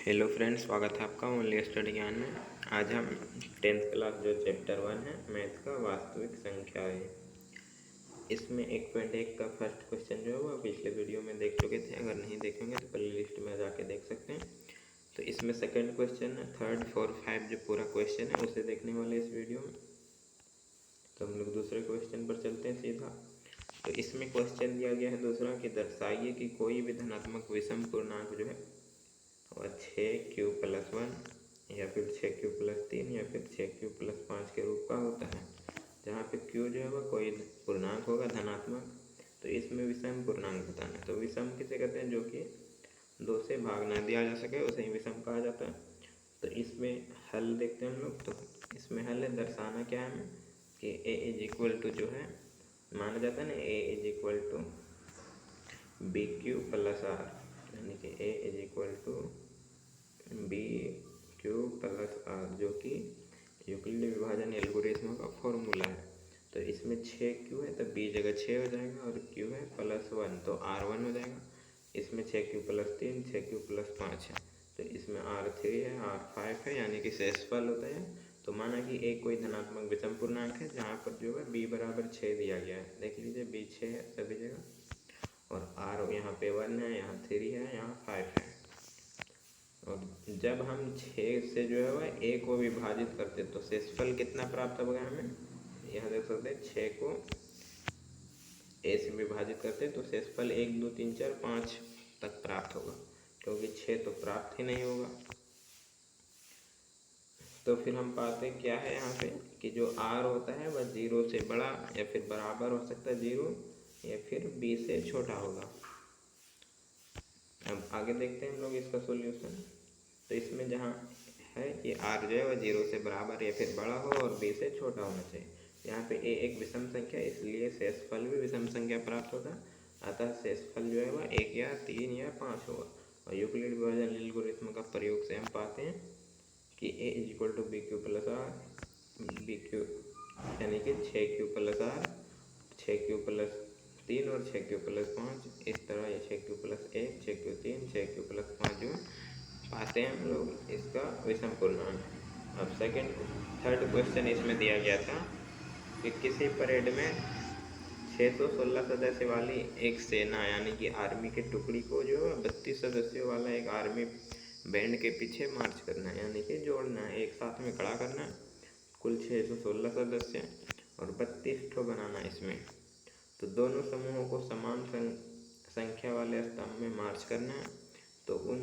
Hello friends, स्वागत है आपका ओनली स्टडी ज्ञान में। आज हम 10th क्लास जो चैप्टर 1 है मैथ का वास्तविक संख्या है, इसमें 1.1 का फर्स्ट क्वेश्चन जो है वो पिछले वीडियो में देख चुके थे। अगर नहीं देखेंगे तो प्ले लिस्ट में जाके देख सकते हैं। तो इसमें सेकंड क्वेश्चन है, थर्ड, 4, 5 जो पूरा क्वेश्चन है उसे देखने वाले इस वीडियो में। तो हम लोग दूसरे क्वेश्चन पर चलते हैं सीधा। तो इसमें क्वेश्चन दिया गया है दूसरा कि दर्शाइए कि कोई भी धनात्मक विषम पूर्णांक जो है और 6q+1 या फिर 6q+3 या फिर 6q+5 के रूप का होता है, जहाँ पे q जो है वह कोई पूर्णांक होगा धनात्मक। तो इसमें विषम पूर्णांक बताना है। तो विषम किसे कहते हैं? जो कि 2 से भाग ना दिया जा सके उसे ही विषम कहा जाता है। तो इसमें हल देखते हैं हम लोग। तो इसमें हल है, दर्शाना क्या है कि a जो है माना जाता है ना, a BQ+R, यानी कि a BQ+R जो कि यूक्लिड विभाजन एल्गोरिथम का फॉर्मूला है। तो इसमें 6q है तो b जगह 6 हो जाएगा और q है +1 तो R1 हो जाएगा। इसमें 6q+3 6q+5 है तो इसमें R3 है R5 है, यानी कि शेषफल होता है। तो माना कि एक कोई धनात्मक विषम पूर्णांक है जहाँ पर जो है b बराबर 6 दिया गया है। देख लीजिए b 6 है सभी जगह और R यहाँ पे 1 है, यहाँ 3 है, यहाँ 5 है। और जब हम 6 से जो है वह a को विभाजित करते तो शेषफल कितना प्राप्त होगा हमें? यहाँ देख सकते हैं 6 को a से विभाजित करते तो शेषफल 1 2 3 4 5 तक प्राप्त होगा, क्योंकि 6 तो प्राप्त ही नहीं होगा। तो फिर हम पाते क्या है यहाँ पे कि जो r होता है वह 0 से बड़ा या फिर बराबर हो सकता है 0 या फिर b से छोटा होगा। अब आगे देखते हैं हम लोग इसका सॉल्यूशन। तो इसमें जहाँ है कि r जो है वह 0 से बराबर या फिर बड़ा हो और b से छोटा होना चाहिए। यहाँ पे a एक विषम संख्या है, इसलिए शेषफल भी विषम संख्या प्राप्त होगा। अतः शेषफल जो है वह 1 या 3 या 5 होगा। और यूक्लिड विभाजन एल्गोरिथम का प्रयोग से हम पाते हैं कि a BQ+R BQ यानी कि 6q+R 6q+3 और 6q+5, इस तरह ये 6q+1 6q3 6q+5 जो पाते हैं हम लोग इसका विषम पूर्णांक। अब थर्ड क्वेश्चन इसमें दिया गया था कि किसी परेड में 616 सदस्य वाली एक सेना यानी कि आर्मी के टुकड़ी को जो 32 सदस्यों वाला एक आर्मी बैंड के पीछे मार्च करना है, यानी कि जोड़ना है, एक साथ में खड़ा करना है। कुल 616 सदस्य और 32 ठो बनाना है इसमें। तो दोनों समूहों को समान संख्या वाले स्तंभ में मार्च करना है। तो उन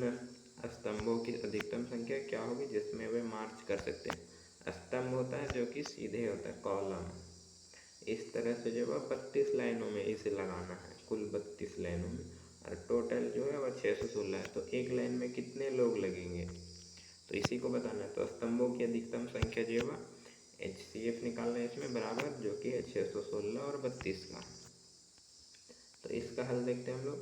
स्तंभों की अधिकतम संख्या क्या होगी जिसमें वे मार्च कर सकते हैं? स्तंभ होता है जो कि सीधे होता है, कॉलम। इस तरह से जो है 32 लाइनों में इसे लगाना है, कुल 32 लाइनों में। और टोटल जो है वह 616 है। तो एक लाइन में कितने लोग लगेंगे तो इसी को बताना है। तो स्तंभों की अधिकतम संख्या जो है HCF निकालना है इसमें बराबर, जो कि है 616 और 32 का। तो इसका हल देखते हैं हम लोग।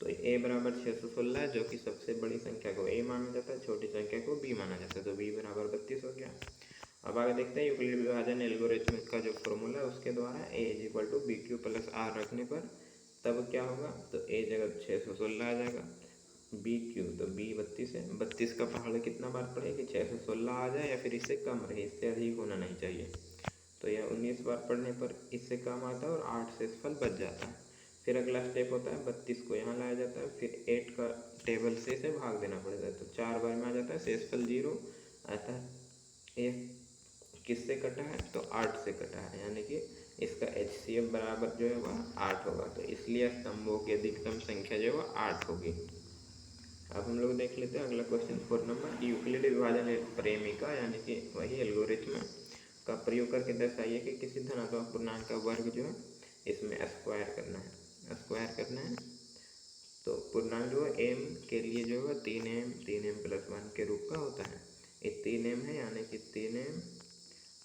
तो a बराबर 616 है, जो कि सबसे बड़ी संख्या को a माना जाता है, छोटी संख्या को b माना जाता है। तो b बराबर 32 हो गया। अब आगे देखते हैं यूक्लिड विभाजन एल्गोरिथम का जो फॉर्मूला है उसके द्वारा a BQ+R रखने पर तब क्या होगा? तो a जगह 616 आ जाएगा, BQ तो b 32 है। 32 का पहाड़ कितना बार पढ़े कि 616 आ जाए या फिर इससे कम रहे, इससे अधिक होना नहीं चाहिए। तो यह 19 बार पढ़ने पर इससे कम आता है और 8 शेषफल बच जाता है। फिर अगला स्टेप होता है 32 को यहाँ लाया जाता है, फिर 8 का टेबल से इसे भाग देना पड़ेगा। तो 4 बार में आ जाता है, शेषफल 0 आता है। ये किससे कटा है? तो 8 से कटा है, यानी कि इसका HCF बराबर जो है वह 8 होगा। तो इसलिए स्तंभों की अधिकतम संख्या जो है वह 8 होगी। अब हम लोग देख लेते हैं अगला क्वेश्चन 4 नंबर। यूक्लिड विभाजन प्रेमिका यानी कि वही एल्गोरिथम का प्रयोग करके दर्शाइए कि किसी धनात्मक पूर्णांक का वर्ग जो है इसमें स्क्वायर करना है। तो पूर्णांक जो है m के लिए जो है 3m के रूप का होता है। ये 3m है, यानी कि 3m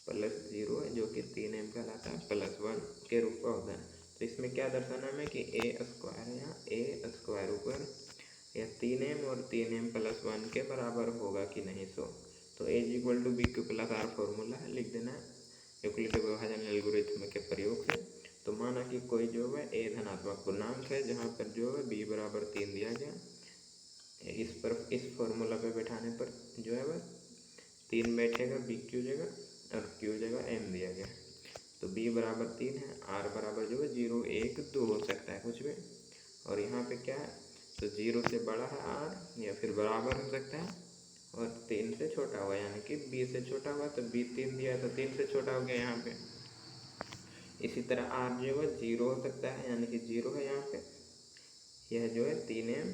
+ 0 है, जो कि 3m कहलाता है, +1 के रूप का होता है। तो इसमें क्या दर्शाना है कि a स्क्वायर है, यहाँ a स्क्वायर ऊपर यह 3m और 3m + 1 के बराबर होगा कि नहीं। तो a BQ+R फॉर्मूला है, लिख देना है यूक्लिड विभाजन एल्गोरिथम के प्रयोग से। तो माना कि कोई जो है a धनात्मक पूर्णांक है जहाँ पर जो है b बराबर 3 दिया गया, इस फॉर्मूला पे बैठाने पर जो है वह 3 बैठेगा, बी क्यू जगह और क्यू जगह एम दिया गया है। तो बी बराबर 3 है, आर बराबर जो है 0, 1, 2 हो सकता है कुछ भी। और यहाँ पे क्या है, तो 0 से बड़ा है आर या फिर बराबर हो सकता है, और 3 से छोटा हुआ, यानी कि बी से छोटा हुआ, तो बी 3 दिया तो 3 से छोटा हो गया यहाँ पे। इसी तरह आर जो है 0 हो सकता है, यानी कि 0 है यहाँ पे। यह जो है 3m,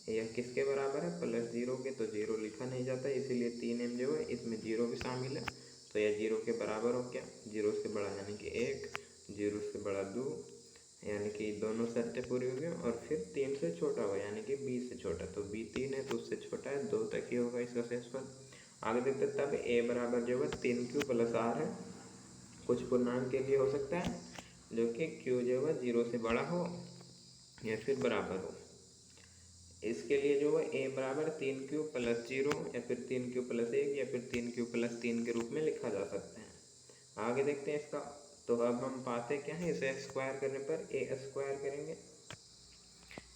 यह किसके बराबर है, +0 के, तो 0 लिखा नहीं जाता, इसीलिए 3m जो है इसमें 0 भी शामिल है, तो यह 0 के बराबर हो गया। 0 से बड़ा यानी कि 1, 0 से बड़ा 2, यानी कि दोनों शर्तें पूरी हो गई। और फिर 3 से छोटा हुआ यानी कि b से छोटा, तो b 3 है तो उससे छोटा है, 2 तक ही होगा इसका शेषफल। आगे देखते हैं, तब a बराबर जो है 3q + r है। कुछ पूर्णांक के लिए हो सकता है जो कि q जो है 0 से बड़ा हो या फिर बराबर हो। इसके लिए जो है a बराबर 3q + 0 या फिर 3q + 1 या फिर 3q + 3 के रूप में लिखा जा सकता है। आगे देखते हैं इसका, तो अब हम पाते क्या है, इसे स्क्वायर करने पर a स्क्वायर करेंगे।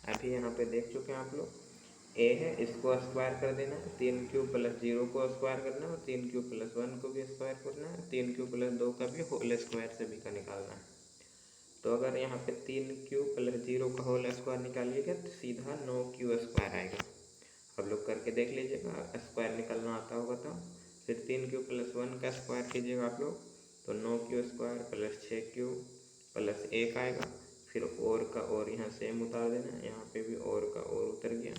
अभी यहाँ पे देख चुके हैं आप लोग, a है, इसको स्क्वायर कर देना है, 3q + 0 को स्क्वायर करना है और 3q + 1 को भी स्क्वायर करना है, 3q + 2 का भी होल स्क्वायर सभी का निकालना है। तो अगर यहाँ पे 3q + 0 का होल स्क्वायर निकालिएगा तो सीधा 9q स्क्वायर आएगा। आप लोग करके देख लीजिएगा, स्क्वायर निकालना आता होगा तो। फिर 3q + 1 का स्क्वायर कीजिएगा आप लोग, तो 9q स्क्वायर + 6q + 1 आएगा। फिर और का और यहाँ सेम उतार देना, यहाँ पे भी और का और उतर गया।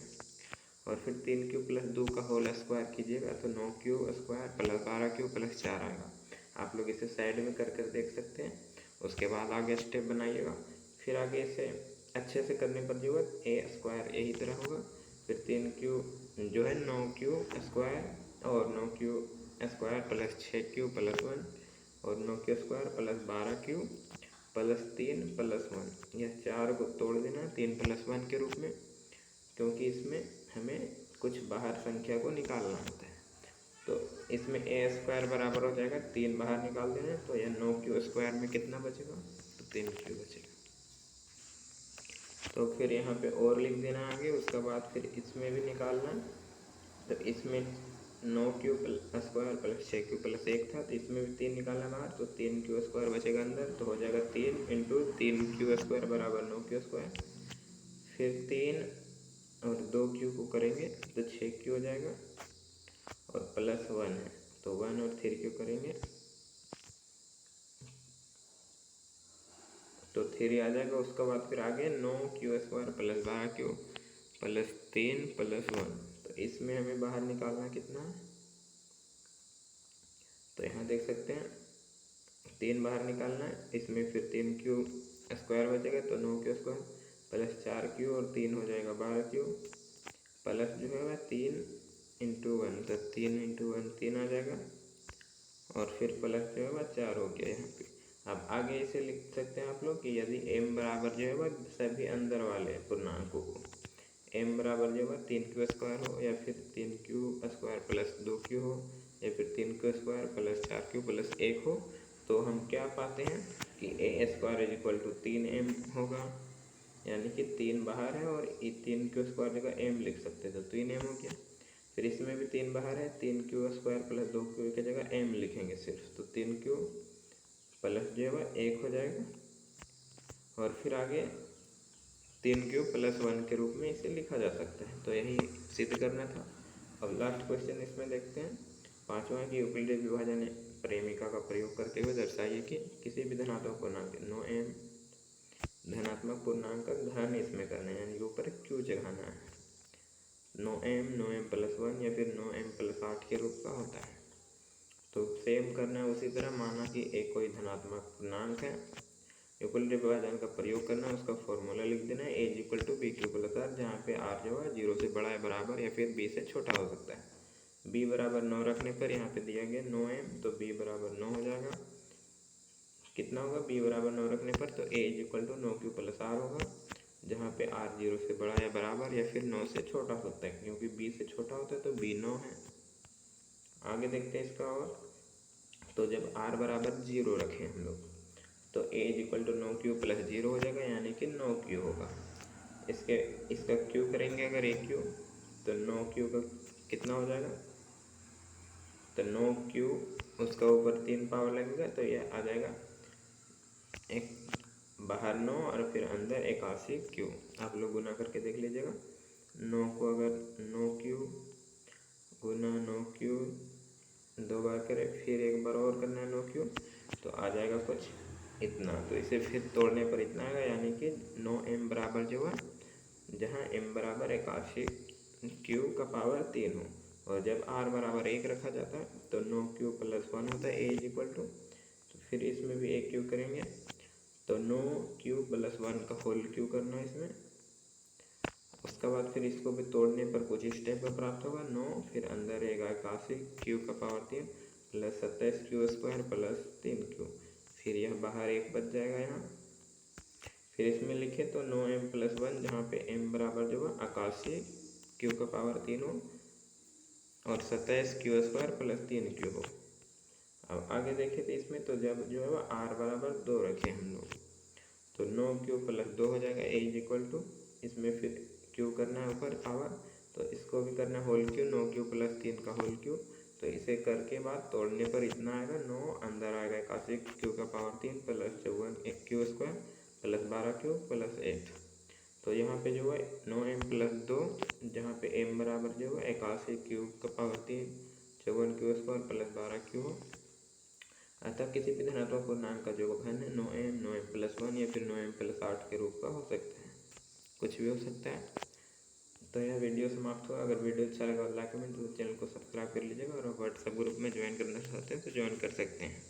और फिर 3q + 2 का होल स्क्वायर कीजिएगा तो 9q स्क्वायर + 12q + 4 आएगा। आप लोग इसे साइड में कर देख सकते हैं। उसके बाद आगे स्टेप बनाइएगा। फिर आगे इसे अच्छे से करने पर जो है a स्क्वायर यही तरह होगा। फिर 3q जो है 9q स्क्वायर और 9q स्क्वायर + 6q + 1 और 9q स्क्वायर + 12q + 3 + 1, यह 4 को तोड़ देना 3 + 1 के रूप में, क्योंकि इसमें हमें कुछ बाहर संख्या को निकालना होता है। तो इसमें a स्क्वायर बराबर हो जाएगा 3 बाहर निकाल देना, तो यह 9q स्क्वायर में कितना बचेगा, तो 3q बचेगा। तो फिर यहाँ पे और लिख देना आगे, उसके बाद फिर इसमें भी निकालना। तो इसमें 9q स्क्वायर + 6q + 1 था, तो इसमें भी 3 निकालना बाहर, तो 3q स्क्वायर बचेगा अंदर, तो हो जाएगा 3 × 3q स्क्वायर बराबर 9q स्क्वायर। फिर 3 और 2q को करेंगे तो 6q हो जाएगा, और +1 है तो 1 और 3q करेंगे तो 3 आ जाएगा। उसके बाद फिर आगे 9q स्क्वायर + 12q + 3 + 1, तो इसमें हमें बाहर निकालना कितना है, तो यहाँ देख सकते हैं 3 बाहर निकालना है, इसमें फिर 3q स्क्वायर बचेगा तो 9q स्क्वायर + 4q और 3 हो जाएगा 12q प्लस जो है 3 × 1, तो 3 × 1 3 आ जाएगा, और फिर प्लस जो है 4 हो गया यहाँ पे। अब आगे इसे लिख सकते हैं आप लोग कि यदि m बराबर जो है सभी अंदर वाले पूर्णांकों को, m बराबर जो है 3q स्क्वायर हो या फिर 3q स्क्वायर + 2q हो या फिर 3q स्क्वायर + 4q + 1 हो, तो हम क्या पाते हैं कि a स्क्वायर = 3m होगा, यानी कि 3 बाहर है और 3q स्क्वायर जगह m लिख सकते हैं, तो 3m हो गया। फिर इसमें भी 3 बाहर है, 3q स्क्वायर + 2q की जगह m लिखेंगे सिर्फ, तो 3q प्लस जो है 1 हो जाएगा, और फिर आगे 3q + 1 के रूप में इसे लिखा जा सकता है। तो यही सिद्ध करना था। अब लास्ट क्वेश्चन इसमें देखते हैं, पाँचवां कि यूक्लिडेस विभाजन प्रेमिका का प्रयोग करते हुए दर्शाइए कि किसी भी धनात्मक पूर्णांक 9m धनात्मक पूर्णांक का घन इसमें करना है, यानी ऊपर q जगाना है। 9m 9m + 1 या फिर 9m + 8 के रूप का होता है। तो सेम करना है उसी तरह, माना कि एक कोई धनात्मक पूर्णांक है, यूक्लिडेस विभाजन का प्रयोग करना है, उसका फॉर्मूला लिख देना है a = bq + r, जहाँ पे r जो है 0 से बड़ा है बराबर या फिर b से छोटा हो सकता है। b बराबर 9 रखने पर यहाँ पे दिया गया 9m, तो b बराबर 9 हो जाएगा। कितना होगा b बराबर 9 रखने पर, तो a = 9q + r होगा, जहाँ पे r 0 से बड़ा या बराबर या फिर 9 से छोटा होता है, क्योंकि b से छोटा होता है तो b 9 है। आगे देखते हैं इसका, और तो जब r बराबर 0 रखें हम लोग, तो a = 9q + 0 हो जाएगा, यानी कि 9q होगा। इसका क्यू करेंगे अगर एक क्यू, तो 9 क्यू का कितना हो जाएगा, तो 9 क्यू उसका ऊपर 3 पावर लगेगा, तो यह आ जाएगा एक बाहर 9 और फिर अंदर 81 क्यू। आप लोग गुना करके देख लीजिएगा। 9 को अगर 9 क्यू गुना 9 क्यू 2 बार करें, फिर एक बार और करना है 9 क्यू, तो आ जाएगा कुछ इतना। तो इसे फिर तोड़ने पर इतना आएगा, यानी कि 9m बराबर जो है, जहाँ m बराबर 81 क्यू का पावर 3 हो, और जब r बराबर 1 रखा जाता है तो 9 क्यू प्लस 1 होता है a इज इक्वल टू। तो फिर इसमें भी एक क्यू करेंगे, तो 9 क्यू प्लस 1 का होल क्यू करना है इसमें। उसके बाद फिर इसको भी तोड़ने पर कुछ इस टाइप का प्राप्त होगा, 9 फिर अंदर रहेगा 81 क्यू का power 3 plus 27 Q square plus 3 Q, फिर यह बाहर एक बच जाएगा यहाँ। फिर इसमें लिखे तो 9m प्लस 1, जहाँ पे m बराबर जो है 81 क्यू का पावर 3 हो और 27 क्यू स्क्वायर प्लस 3 क्यू हो। अब आगे देखें तो इसमें तो जब जो है r बराबर 2 रखे हम लोग, तो 9 क्यू प्लस 2 हो जाएगा a इज इक्वल टू, इसमें फिर क्यू करना है ऊपर पावर, तो इसको भी करना है होल क्यू, 9 क्यू प्लस 3 का होल क्यू। तो इसे करके बाद तोड़ने पर इतना आएगा, 9 अंदर आएगा 81 क्यू का power 3 plus 54 Q square plus 12 Q plus 8। तो यहाँ पे जो है 9m प्लस 2, जहाँ पे m बराबर जो है 81 क्यू का power 3 54 Q square plus 12 Q हो। अतः किसी भी धनात्मक पूर्णांक का जो घन 9m 9m प्लस 1 या फिर 9m प्लस 8 के रूप का हो सकता है, कुछ भी हो सकता है। तो यह वीडियो समाप्त हुआ। अगर वीडियो अच्छा लगा लाइक कमेंट, तो चैनल को सब्सक्राइब कर लीजिएगा, और व्हाट्सएप ग्रुप में ज्वाइन करना चाहते हैं तो ज्वाइन कर सकते हैं।